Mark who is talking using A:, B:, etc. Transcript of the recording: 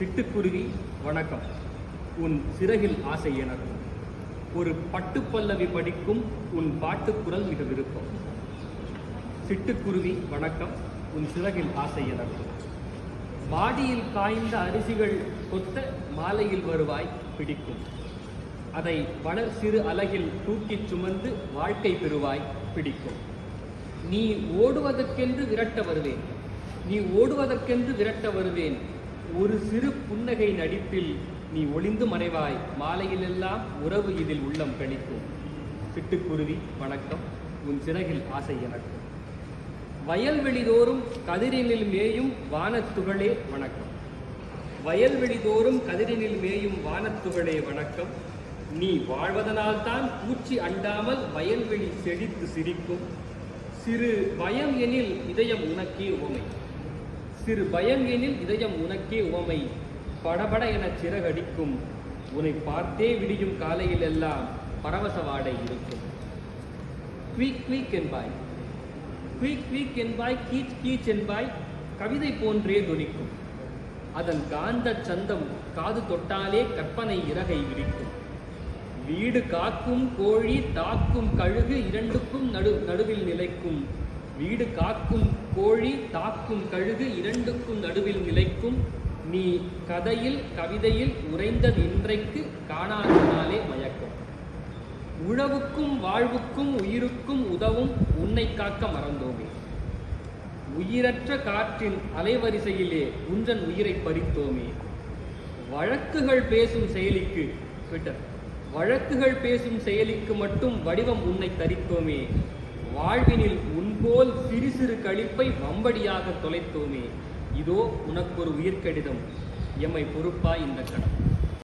A: சிட்டுக்குருவி வணக்கம். உன் சிறகில் ஆசை எனக்கு. ஒரு பட்டுப்பல்லவி படிக்கும் உன் பாட்டுக்குரல் மிக விருப்பம். சிட்டுக்குருவி வணக்கம். உன் சிறகில் ஆசை எனக்கு. மாடியில் காய்ந்த அரிசிகள் கொத்த மாலையில் வருவாய் பிடிக்கும். அதை வளர் சிறு அலகில் தூக்கிச் சுமந்து வாழ்க்கை பெறுவாய் பிடிக்கும். நீ ஓடுவதற்கென்று விரட்ட வருவேன். ஒரு சிறு புன்னகை நடிப்பில் நீ ஒளிந்து மறைவாய். மாலையிலெல்லாம் உறவு இதில் உள்ளம் கழிக்கும். சிட்டுக்குருவி வணக்கம். உன் சிறகில் ஆசை எனக்கு. வயல்வெளிதோறும் கதிரினில் மேயும் வானத்துகளே வணக்கம். வயல்வெளிதோறும் கதிரினில் மேயும் வானத்துகளே வணக்கம். நீ வாழ்வதனால்தான் பூச்சி அண்டாமல் வயல்வெளி செழித்து சிரிக்கும். சிறு பயம் எனில் இதயம் உனக்கே உவமை. படபட என சிறகடிக்கும். உன்னை பார்த்தே விடியும் காலையில் எல்லாம் பரவச வாடை இருக்கும். குயிக் குயிக் என்பாய், கீச் கீச் என்பாய். கவிதை போன்றே துணிக்கும். அதன் காந்த சந்தம் காது தொட்டாலே கற்பனை இறகை விரிக்கும். வீடு காக்கும் கோழி தாக்கும் கழுகு இரண்டுக்கும் நடுவில் நிலைக்கும். வீடு காக்கும் கோழி தாக்கும் கழுகு இரண்டுக்கும் நடுவில் நிலைக்கும். நீ கதையில் கவிதையில் உறைந்தது இன்றைக்கு காணாதனாலே மயக்கம். உழவுக்கும் வாழ்வுக்கும் உயிருக்கும் உதவும் உன்னை காக்க மறந்தோமே. உயிரற்ற காற்றின் அலைவரிசையிலே உன்றன் உயிரை பறித்தோமே. வழக்குகள் பேசும் செயலிக்கு மட்டும் வடிவம் உன்னை தரித்தோமே. வாழ்வினில் உன்போல் சிறு சிறு களிப்பை வம்படியாக தொலைத்தோமே. இதோ உனக்கொரு உயிர்க்கடிதம். எம்மை பொறுப்பாய் இந்த கணம்.